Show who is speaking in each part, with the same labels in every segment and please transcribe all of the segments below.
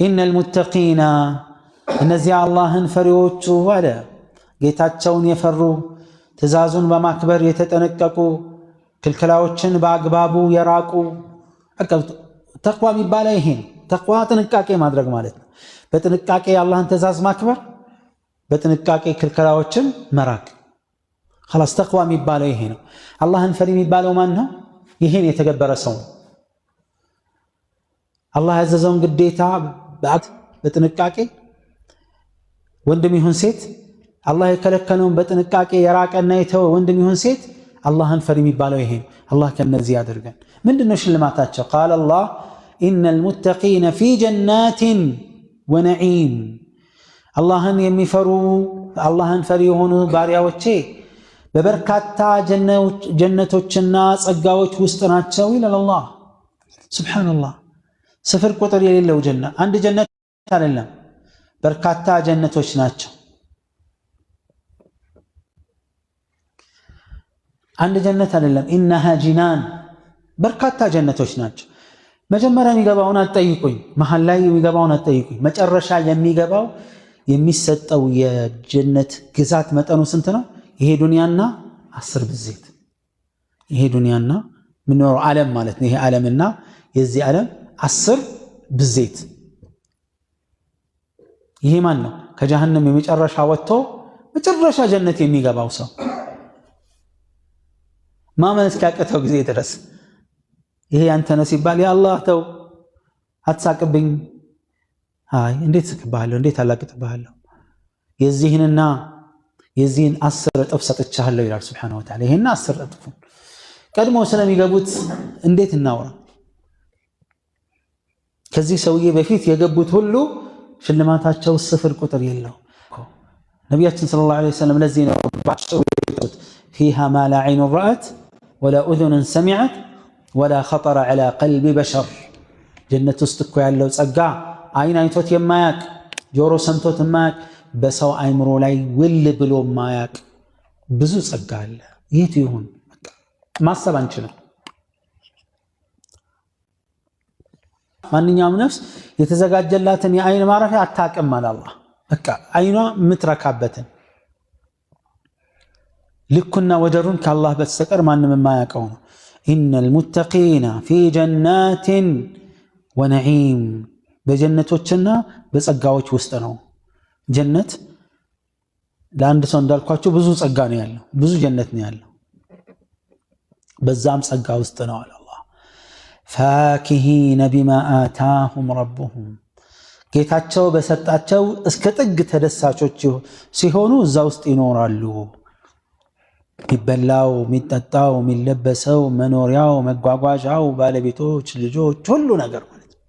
Speaker 1: ኢነል ሙተቂና እነዚያ አላህን ፈሪዎቹ አለ ጌታቸውን የፈሩ ትእዛዙን በማክበር የተጠነቀቁ ክልክላዎችን በአግባቡ የራቁ ተቅዋ የሚባለው ይሄ ነው። ተቅዋ ጥንቃቄ ማድረግ ማለት ነው። በጥንቃቄ የአላህን ትእዛዝ ማክበር፣ በጥንቃቄ ክልክላዎችን መራቅ። خلاص ተቅዋ የሚባለው ይሄ ነው። አላህን ፈሪ የሚባለው ማን ነው? ይሄን የተገበረ ሰው ነው። አላህ ያዘዘውን ግዴታ በጥንቃቄ ወንድም ይሁን ሴት፣ አላህ የከለከለውን በጥንቃቄ የራቀና የተወ ወንድም ይሁን ሴት አላህን ፈሪ የሚባለው ይሄ ነው። አላህ ከነዚህ ያድርገን። ምንድነው ሽልማታቸው? ቃል አላህ ኢነል ሙተቂነ ፊ ጀናቲን ወነዒም አላህን የሚፈሩ አላህን ፈሪ የሆኑ ባሪያዎቼ በበርካታ ጀነቶችና ጸጋዎች ውስጥ ናቸው ይላል አላህ። ሱብሓነላህ ስፍር ቁጥር የሌለው ጀና አንድ ጀነት አይደለም፣ በርካታ ጀነቶች ናቸው። አንድ ጀነት አይደለም፣ ኢነሃ ጂናን በርካታ ጀነቶች ናቸው። መጀመሪያ የሚገባውን አትጠይቁኝ፣ መሃል ላይ የሚገባውን አትጠይቁኝ። መጨረሻ የሚገባው የሚሰጠው የጀነት ግዛት መጠኑ ስንት ነው? ይሄ ዱንያና 10 ብዜት። ይሄ ዱንያና ምንኖረው ዓለም ማለት ነው። ይሄ ዓለምና የዚህ ዓለም 10 ብዜት። ይሄ ማን ነው? ከጀሃነም የመጨረሻ ወጥቶ መጨረሻ ጀነት የሚገባው ሰው ማመን እስኪያቅተው ጊዜ ድረስ ይሄ ያንተ ነው ሲባል ያ አላህ ተው አትሳቅብኝ፣ አይ እንዴት ስቅብሃለሁ፣ እንዴት አላቅጥብሃለሁ፣ የዚህንና የዚህን 10 እጥፍ ሰጥቻለሁ ይላል ሱብሓነሁ ወተዓላ። ይሄና 10 እጥፍ ቀድሞ ስለሚገቡት እንዴት እናውራ? ከዚህ ሰውዬ በፊት የገቡት ሁሉ ሽልማታቸው ስፍር ቁጥር የለው። ነቢያችን ሰለላሁ ዐለይሂ ወሰለም ለዚህ ነው ባጭሩ የጠሩት ፊሃ ማ ላ ዐይኑን ረአት ወላ ኡዙኑን ሰሚዐት ወላ ኸጠረ ዐላ ቀልቢ በሸር። ጀነት ውስጥ እኮ ያለው ጸጋ አይን አይቶት የማያቅ ጆሮ ሰምቶት የማያቅ በሰው አይምሮ ላይ ውል ብሎ የማያቅ ብዙ ጸጋ አለ። የቱ ይሁን ማሰብ አንችልም። ማንኛውም ነፍስ የተዘጋጀላትን የአይን ማረፊያ አታቅም አለ አላህ። በቃ አይኗ የምትረካበትን ልኩና ወደሩን ከአላህ በስተቀር ማንም የማያውቀው ነው። ኢነል ሙተቂና ፊ ጀናቲን ወነዒም በጀነቶችና በጸጋዎች ውስጥ ነው። ጀነት ለአንድ ሰው እንዳልኳቸው ብዙ ጸጋ ነው ያለው፣ ብዙ ጀነት ነው ያለው። በዛም ጸጋ ውስጥ ነው አለ አላህ። ፋኪሂነ ቢማ አታሁም ረቡሁም ጌታቸው በሰጣቸው እስከ ጥግ ተደሳቾች ሲሆኑ እዛ ውስጥ ይኖራሉ። የሚበላው፣ የሚጠጣው፣ የሚለበሰው፣ መኖሪያው፣ መጓጓዣው፣ ባለቤቶች፣ ልጆች፣ ሁሉ ነገር ማለት ነው።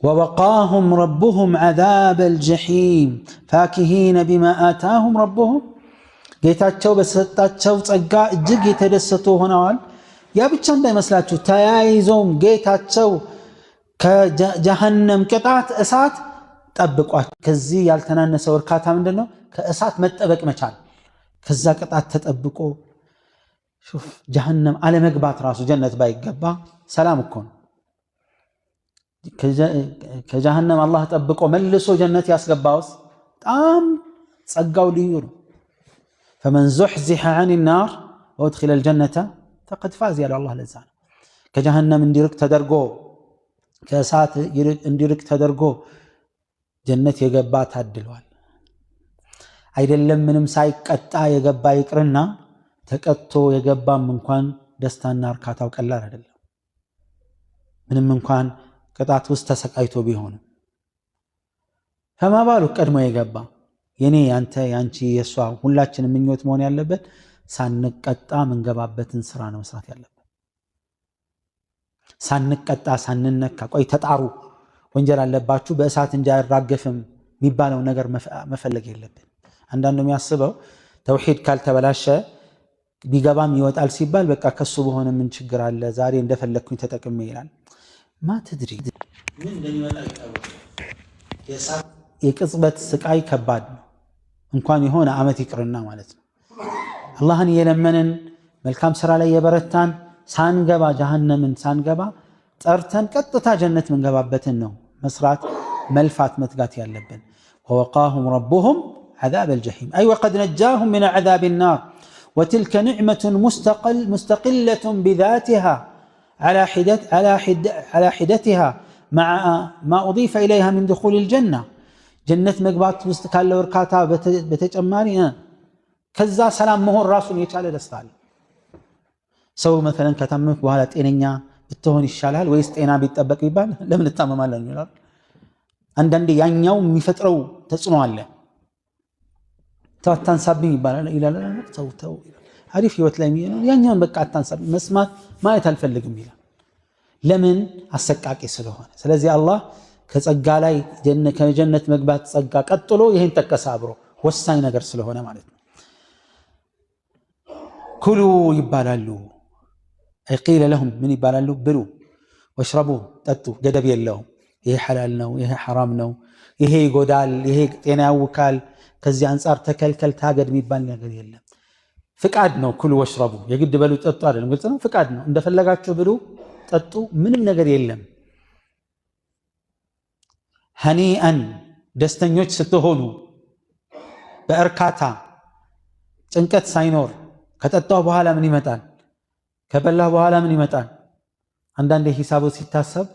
Speaker 1: ወወቃሁም ረቡሁም ዐዛበል ጀሒም ፋኪሂነ ቢማ አታሁም ረቡሁም ጌታቸው በሰጣቸው ጸጋ እጅግ የተደሰቱ ሆነዋል። ያ ብቻ እንዳይመስላችሁ ተያይዞም ጌታቸው ከጀሃነም ቅጣት እሳት ጠብቋቸው። ከዚህ ያልተናነሰው እርካታ ምንድን ነው? ከእሳት መጠበቅ መቻል። ከዛ ቅጣት ተጠብቆ ሹፍ ጀሃነም አለመግባት ራሱ ጀነት ባይገባ ሰላም እኮ ነው። ከጀሃነም አላህ ጠብቆ መልሶ ጀነት ያስገባውስ በጣም ጸጋው ልዩ ነው። ፈመን ዙሕዚሐ ዐኒ ናር ወኡድኺለል ጀነተ ፈቀድ ፋዝ ያለው አላህ ለዛ ነው። ከጀሃነም እንዲርቅ ተደርጎ ከእሳት እንዲርቅ ተደርጎ ጀነት የገባ ታድሏል። አይደለም ምንም ሳይቀጣ የገባ ይቅርና ተቀጥቶ የገባም እንኳን ደስታና እርካታው ቀላል አይደለም። ምንም እንኳን ቅጣት ውስጥ ተሰቃይቶ ቢሆንም ፈማ ባሉ ቀድሞ የገባ የኔ ያንተ ያንቺ የሷ ሁላችንም ምኞት መሆን ያለበት ሳንቀጣ ምንገባበትን ስራ ነው መስራት ያለበት። ሳንቀጣ ሳንነካ ቆይ ተጣሩ ወንጀል አለባችሁ በእሳት እንጂ አይራገፍም የሚባለው ነገር መፈለግ የለብን። አንዳንዱ የሚያስበው ተውሂድ ካልተበላሸ ቢገባም ይወጣል ሲባል በቃ ከሱ በሆነ ምን ችግር አለ ዛሬ እንደፈለግኩኝ ተጠቅሜ ይላል። ማትድሪ ምን እንደሚመጣ ይታወቅ። የቅጽበት ስቃይ ከባድ ነው። እንኳን የሆነ ዓመት ይቅርና ማለት ነው። አላህን እየለመንን መልካም ስራ ላይ የበረታን ሳንገባ ጀሃነምን ሳንገባ ጠርተን ቀጥታ ጀነት ምንገባበትን ነው መስራት መልፋት መትጋት ያለብን። ወወቃሁም ረቡሁም عذاب الجحيم أي وقد نجاهم من عذاب النار وتلك نعمة مستقلة بذاتها على حدتها مع ما أضيف إليها من دخول الجنة جنة مقبات مستقال وركاتها بتجمالي كذا سلام مهور راسل يتعالى دستال سو مثلا كتمك بهالة إنيا بتهون الشلال ويستينا بيتطبق يبان لم نتمم على الملال عندنا يانيو مفترو تصنع الله تنسبني يبان إلى لا تو عارف يوتلمي يانيو بقى تنسب مسمات ما يتلفلق ميلا لمن አሰቃቂ ስለሆነ ስለዚህ አላህ ከጸጋ ላይ ከጀነት መግባት ጸጋ ቀጥሎ ይሄን ተከሳ አብሮ ወሳኝ ነገር ስለሆነ ማለት ነው። ኩሉ ይባላሉ أي قيل لهم من ይባላሉ ብሉ ወሽረቡ ጠጡ ገደብ የለውም። ይሄ ሐላል ነው ይሄ ሐራም ነው ይሄ ይጎዳል ይሄ ጤና ያውካል ከዚህ አንፃር ተከልከል ታገድ የሚባል ነገር የለም። ፍቃድ ነው ኩሉ ወሽረቡ የግድ በሉ ጠጡ አይደለም ግልጽ ነው። ፍቃድ ነው እንደፈለጋችሁ ብሉ ጠጡ ምንም ነገር የለም። ሀኒአን ደስተኞች ስትሆኑ በእርካታ ጭንቀት ሳይኖር ከጠጣው በኋላ ምን ይመጣል ከበላው በኋላ ምን ይመጣል? አንዳንዴ ሂሳቡ ሲታሰብ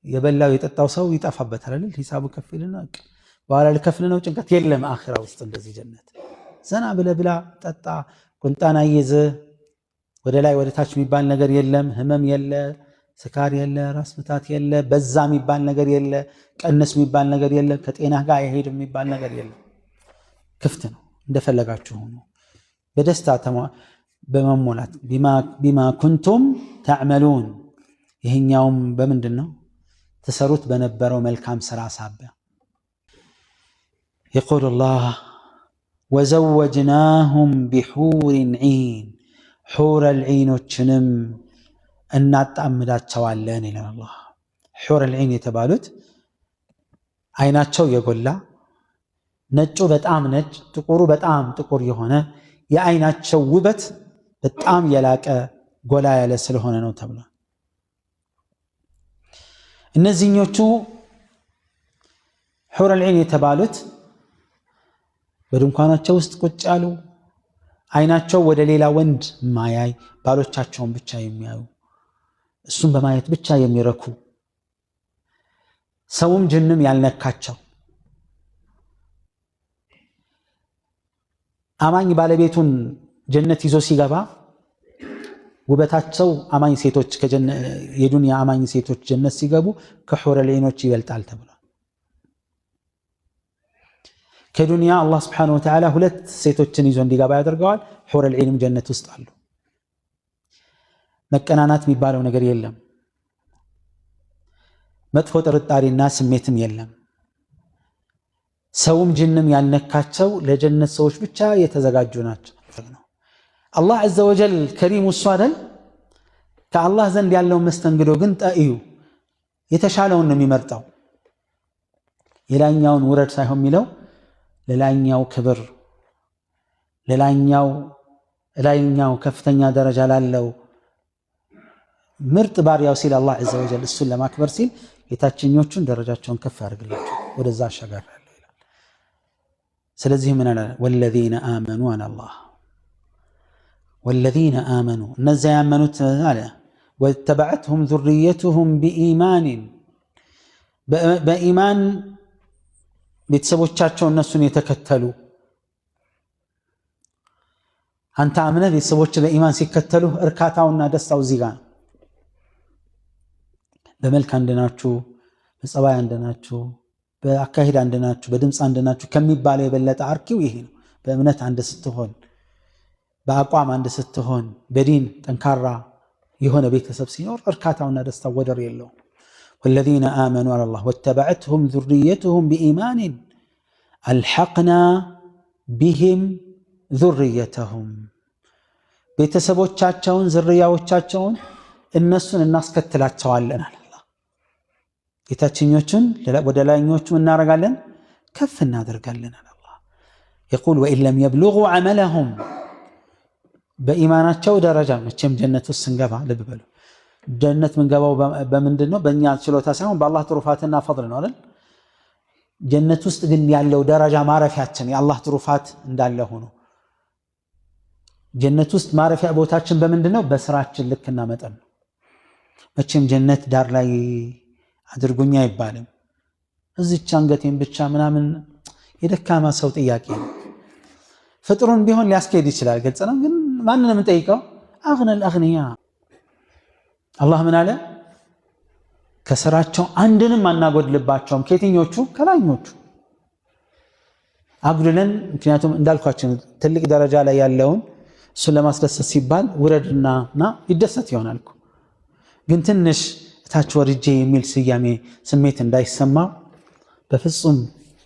Speaker 1: የበላው የጠጣው ሰው ይጠፋበታል አይደል? ሂሳቡ ከፍልና በኋላ ልከፍል ነው ጭንቀት የለም። አኺራ ውስጥ እንደዚህ ጀነት ዘና ብላ ጠጣ ቁንጣና ይዘ ወደ ላይ ወደ ታች የሚባል ነገር የለም። ህመም የለ ስካር የለ ራስ ምታት የለ በዛ የሚባል ነገር የለ ቀነስ የሚባል ነገር የለ ከጤና ጋር አይሄድ የሚባል ነገር የለ። ክፍት ነው እንደፈለጋችሁ ሆኖ በደስታ በመሞላት ቢማ ኩንቱም ተዕመሉን ይሄኛውም በምንድነው ተሰሩት በነበረው መልካም ስራ ሳቢያ يقول الله وزوجناهم بحور عين حور العينዎችንም እናጣምዳቸዋለን ይላል አላህ። ሑር العين የተባሉት አይናቸው የጎላ ነጩ በጣም ነጭ ጥቁሩ በጣም ጥቁር የሆነ የአይናቸው ውበት በጣም የላቀ ጎላ ያለ ስለሆነ ነው ተብሏል። እነዚህኞቹ ሑር العين የተባሉት በድንኳናቸው ውስጥ ቁጭ ያሉ አይናቸው ወደ ሌላ ወንድ ማያይ ባሎቻቸውን ብቻ የሚያዩ እሱን በማየት ብቻ የሚረኩ ሰውም ጅንም ያልነካቸው አማኝ ባለቤቱን ጀነት ይዞ ሲገባ ውበታቸው አማኝ ሴቶች የዱንያ አማኝ ሴቶች ጀነት ሲገቡ ከሑር العيኖች ይበልጣል ተብሏል። ከዱንያ አላህ Subhanahu Wa Ta'ala ሁለት ሴቶችን ይዞ እንዲገባ ያደርገዋል። ሑር العين ጀነት ውስጥ አሉ። መቀናናት የሚባለው ነገር የለም። መጥፎ ጥርጣሬና ስሜትም የለም። ሰውም ጅንም ያልነካቸው ለጀነት ሰዎች ብቻ የተዘጋጁ ናቸው። አላህ عز وجل ከሪም ወሷደል ከአላህ ዘንድ ያለው መስተንግዶ ግን ጠዩ የተሻለውን ነው የሚመርጠው። የላኛውን ውረድ ሳይሆን የሚለው ለላኛው ክብር ለላኛው ከፍተኛ ደረጃ ላለው ምርጥ ባሪያው ሲል አላህ عز وجل እሱን ለማክበር ሲል የታችኞቹን ደረጃቸውን ከፍ ያደርግላቸው ወደዛ አሻገራለሁ ይላል። ስለዚህ ምን አለ والذين آمنوا على الله والذين آمنوا እነዚያ ያመኑት አለ واتبعتهم ذريتهم بإيمان በኢማን ቤተሰቦቻቸው እነሱን የተከተሉ አንተ አምነህ ቤተሰቦች በኢማን ሲከተሉ እርካታውና ደስታው እዚህ ጋር ነው። በመልክ አንድናችሁ በጸባይ አንድናችሁ በአካሄድ አንድናችሁ በድምጽ አንድናችሁ ከሚባለው የበለጠ አርኪው ይሄ ነው። በእምነት አንድ ስትሆን በአቋም አንድ ስትሆን በዲን ጠንካራ የሆነ ቤተሰብ ሲኖር እርካታውና ደስታው ወደር የለውም። والذين آمنوا على الله واتبعتهم ذريتهم بإيمان ألحقنا بهم ذريتهم ቤተሰቦቻቸውን ዝርያዎቻቸውን እነሱን እናስከትላቸዋለን አለ አላህ። የታችኞቹን ወደ ላይኞቹ እናረጋለን ከፍ እናደርጋለን አለ አላህ። يقول وإن لم يبلغوا عملهم በኢማናቸው ደረጃ መቼም ጀነት ውስጥ ስንገባ ልብ በሉ ጀነት ምንገባው በምንድነው? በእኛ ችሎታ ሳይሆን በአላህ ትሩፋትና ፈድል ነው አይደል? ጀነት ውስጥ ግን ያለው ደረጃ ማረፊያችን የአላህ ትሩፋት እንዳለ ሆኖ ጀነት ውስጥ ማረፊያ ቦታችን በምንድነው? በስራችን ልክና መጠን ነው። መቼም ጀነት ዳር ላይ አድርጉኛ አይባልም። እዚች አንገቴን ብቻ ምናምን የደካማ ሰው ጥያቄ ነው። ፍጥሩን ቢሆን ሊያስኬድ ይችላል፣ ግልጽ ነው። ግን ማንንም እንጠይቀው አግነል አግንያ አላህ ምን አለ? ከስራቸው አንድንም አናጎድልባቸውም። ከየትኞቹ? ከላኞቹ አጉድለን። እንዳልኳችሁ ትልቅ ደረጃ ላይ ያለውን እሱን ለማስደሰት ሲባል ውረድና ይደሰት ይሆናል። ግን ትንሽ እታች ወርጄ የሚል ስሜት እንዳይሰማው በፍጹም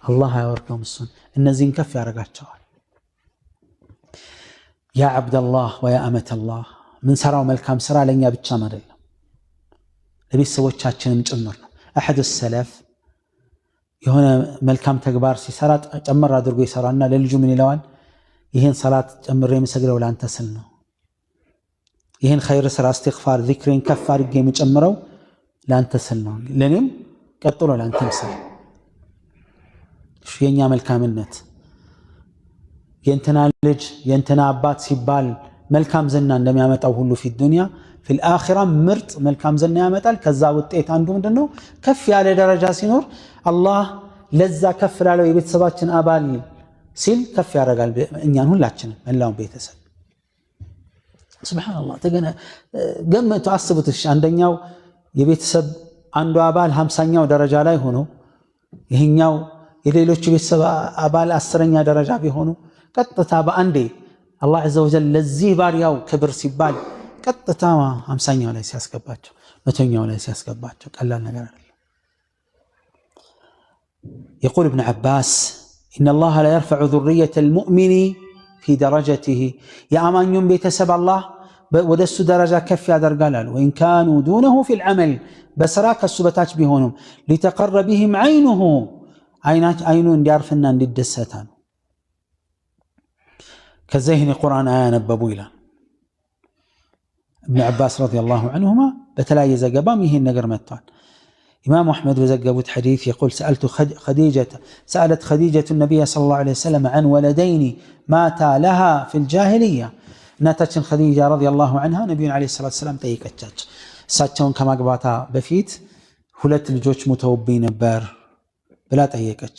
Speaker 1: አላህ አያወርደውም። እሱን እነዚህን ከፍ ያደርጋቸዋል። ያ ዓብደላህ ወያ አመተላህ ምን ሰራው መልካም ስራ ለኛ ብቻም አይደለም ለቤተሰቦቻችንም ጭምር ነው። አሐድ ሰለፍ የሆነ መልካም ተግባር ሲሰራ ጨምር አድርጎ ይሰራና ለልጁ ምን ይለዋል? ይሄን ሰላት ጨምሬ የምሰግደው ላንተ ስል ነው። ይሄን ኸይር ስራ እስትግፋር ዚክሬን ከፍ አድርጌ የምጨምረው ላንተ ስል ነው። ለኔም ቀጥሎ ላንተም ስል። የኛ መልካምነት የእንትና ልጅ የእንትና አባት ሲባል መልካም ዝና እንደሚያመጣው ሁሉ ፊት ዱንያ ፊል አኺራ ምርጥ መልካም ዝና ያመጣል። ከዛ ውጤት አንዱ ምንድነው? ከፍ ያለ ደረጃ ሲኖር አላህ ለዛ ከፍ ላለው የቤተሰባችን አባል ሲል ከፍ ያደርጋል እኛን ሁላችንም መላውን ቤተሰብ። ሱብሃንአላህ ገመቱ አስቡት። አንደኛው የቤተሰብ አንዱ አባል 50ኛው ደረጃ ላይ ሆኖ ይሄኛው የሌሎች ቤተሰብ አባል 10ኛ ደረጃ ቢሆኑ ቀጥታ በአንዴ አላህ ዐዘ ወጀል ለዚህ ባሪያው ክብር ሲባል ቀጥታ 50ኛው ላይ ሲያስገባቸው 100ኛው ላይ ሲያስገባቸው ቀላል ነገር አይደለም። يقول ابن عباس إن الله لا يرفع ذرية المؤمن في درجته يا أمانيون بيتسب الله ودس درجة كف درجال وإن كانوا دونه في العمل بسراك السبتات بهونهم لتقر بهم عينه عينون يعرفنا للدستان كالزهن القرآن آية نببو إلى ابن عباس رضي الله عنهما بتلاقي زقبام يهين نقر متان. إمام أحمد وزقبت حديث يقول سألت خديجة النبي صلى الله عليه وسلم عن ولدين ماتا لها في الجاهلية. ناتت خديجة رضي الله عنها نبي عليه الصلاة والسلام تيكتش ساتشون كما قباتا بفيت هلت الجوج متوبين بار بلا تيكتش.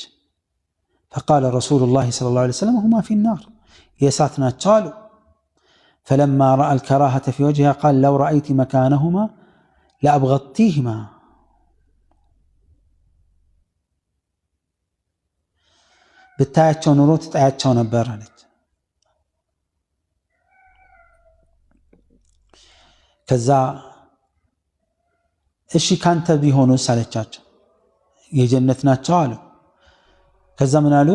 Speaker 1: فقال رسول الله صلى الله عليه وسلم هما في النار يساتنا تشالوا. فلما رأى الكراهة في وجهها قال لو رأيت مكانهما لأبغضتيهما. ብታያቸው ኑሮ ትጣያቸው ነበር አለች። ከዛ እሺ ካንተ ቢሆኑስ አለቻቸው። የጀነት ናቸው አሉ። ከዛ ምን አሉ?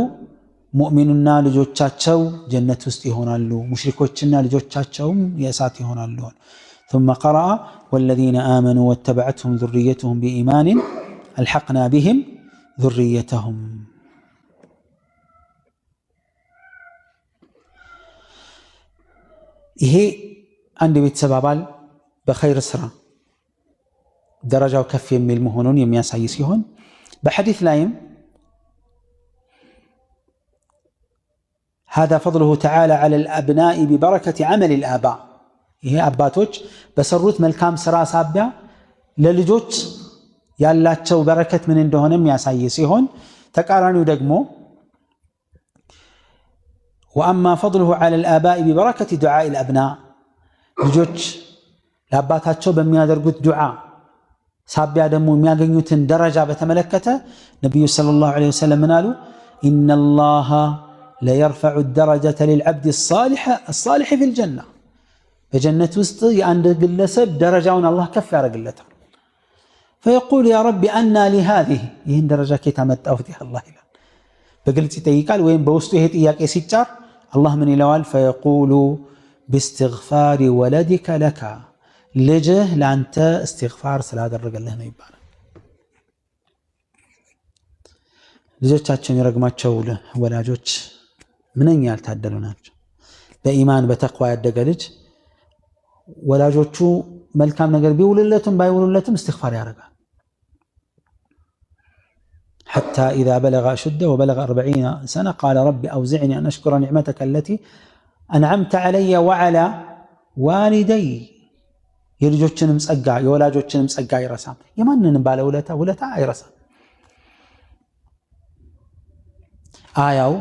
Speaker 1: ሙእሚኑና ልጆቻቸው ጀነት ውስጥ ይሆናሉ፣ ሙሽሪኮችና ልጆቻቸውም የእሳት ይሆናሉ። ثم قرأ والذين آمنوا واتبعتهم ذريتهم بإيمان ألحقنا بهم ذريتهم. ይሄ አንድ ቤተሰብ አባል በኸይር ስራ ደረጃው ከፍ የሚል መሆኑን የሚያሳይ ሲሆን በሐዲስ ላይም هذا فضله تعالى على الأبناء ببركة عمل الآباء. ይሄ አባቶች በሰሩት መልካም ስራ ሳቢያ ለልጆች ያላቸው በረከት ምን እንደሆነ የሚያሳይ ሲሆን ተቃራኒው ደግሞ وأما فضله على الآباء ببركة دعاء الأبناء ልጆች ለአባታቸው በሚያደርጉት ዱዓ ሳቢያ ደግሞ የሚያገኙትን ደረጃ በተመለከተ ነብዩ ሰለላሁ ዐለይሂ ወሰለም ምናሉ? إن الله لا يرفع الدرجة للعبد الصالح في الجنة. በጀነት ውስጥ የአንድ ግለሰብ ደረጃውን አላህ ከፍ ያደርግለታል። فيقول يا رب أنى لي هذه ይህን ደረጃ ከየት አመጣሁት ያ አላህ ይላል። በግልጽ ይጠይቃል። ወይም በውስጡ ይሄ ጥያቄ ሲጫር አላህ ምን ይለዋል? فيقول باستغفار ولدك لك ልጅህ ለአንተ እስትግፋር ስላደረገልህ ነው ይባላል። ልጆቻቸውን የረግማቸው ወላጆች ምንኛ ያልታደሉ ናቸው። በኢማን በተቅዋ ያደገ ልጅ ወላጆቹ መልካም ነገር ቢውልለትም ባይውልለትም استغفار ያደርጋል حتى إذا بلغ أشده وبلغ 40 سنة قال رب أوزعني أن أشكر نعمتك التي أنعمت علي وعلى والدي የልጆችንም ጸጋ የወላጆችንም ጸጋ አይረሳም የማንንም ባለ ውለታ አይረሳም አያው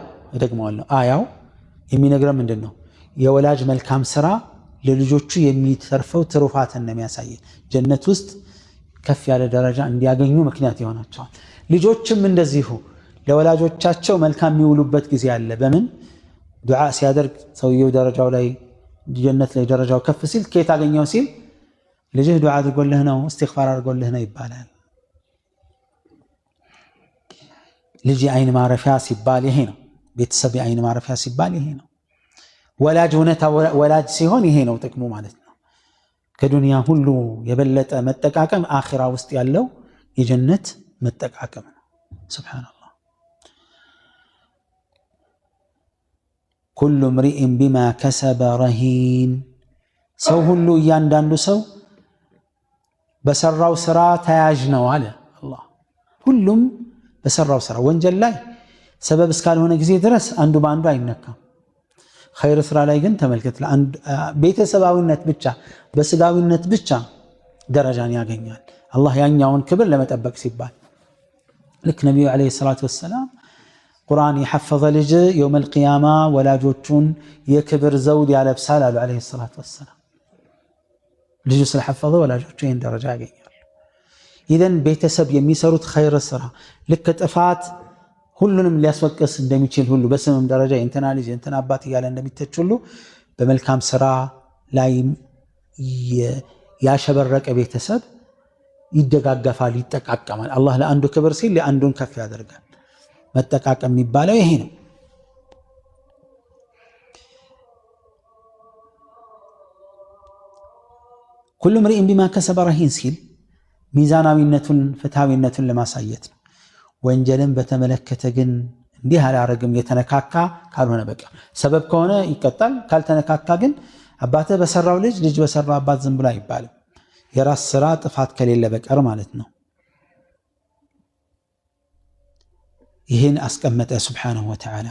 Speaker 1: ደግሞዋለሁ አያው የሚነግረው ምንድነው የወላጅ መልካም ስራ ለልጆቹ የሚተርፈው ትሩፋትን ነው የሚያሳየው ጀነት ውስጥ ከፍ ያለ ደረጃ እንዲያገኙ ምክንያት ይሆናቸዋል ልጆችም እንደዚሁ ለወላጆቻቸው መልካም የሚውሉበት ጊዜ አለ በምን ዱዓ ሲያደርግ ሰውየው ደረጃው ላይ ጀነት ላይ ደረጃው ከፍ ሲል ከየት አገኘው ሲል ልጅህ ዱዓ አድርጎልህ ነው استغفار አድርጎልህ ነው ይባላል ልጅ አይን ማረፊያ ሲባል ይሄ ነው ቤተሰብ አይን ማረፊያ ሲባል ይሄ ነው ወላጅ ሲሆን ይሄ ነው ጥቅሙ ማለት ነው ከዱንያ ሁሉ የበለጠ መጠቃቀም አኺራ ውስጥ ያለው የጀነት መጠቃቀም ነው ሱብሃንአላህ كل امرئ بما كسب رهين ሰው ሁሉ እያንዳንዱ ሰው በሰራው ስራ ተያዥ ነው አለ አላህ ሁሉም በሰራው ስራ ወንጀል ላይ ሰበብ እስካልሆነ ጊዜ ድረስ አንዱ በአንዱ አይነካም ኸይር ስራ ላይ ግን ተመልከት ለአንድ ቤተሰባዊነት ብቻ በስጋዊነት ብቻ ደረጃን ያገኛል አላህ ያኛውን ክብር ለመጠበቅ ሲባል ልክ ነብዩ አለይሂ ሰላቱ ወሰለም ቁርአን የሐፈዘ ልጅ يوم القيامه ወላጆቹን የክብር ዘውድ ያለብሳል አሉ አለይሂ ሰላቱ ወሰለም ልጅ ስለሐፈዘ ወላጆቹ ይሄን ደረጃ ያገኛሉ ኢዘን ቤተሰብ የሚሰሩት ኸይር ስራ ልክ ጥፋት ሁሉንም ሊያስወቅስ እንደሚችል ሁሉ በስምም ደረጃ እንትና ልጅ እንትና አባት ይያለ እንደሚተች ሁሉ በመልካም ስራ ላይ ያሸበረቀ ቤተሰብ ይደጋገፋል ይጠቃቀማል አላህ ለአንዱ ክብር ሲል ለአንዱን ከፍ ያደርጋል መጠቃቀም የሚባለው ይሄ ነው كل امرئ بما كسب رهين ሲል ሚዛናዊነቱን ፍትሃዊነቱን ለማሳየት ነው ወንጀልን በተመለከተ ግን እንዲህ አላረግም የተነካካ ካልሆነ በቃ ሰበብ ከሆነ ይቀጣል ካልተነካካ ግን አባተ በሰራው ልጅ በሰራው አባት ዝም ብሎ አይባልም የራስ ስራ ጥፋት ከሌለ በቀር ማለት ነው ይህን አስቀመጠ ሱብሓነሁ ወተዓላ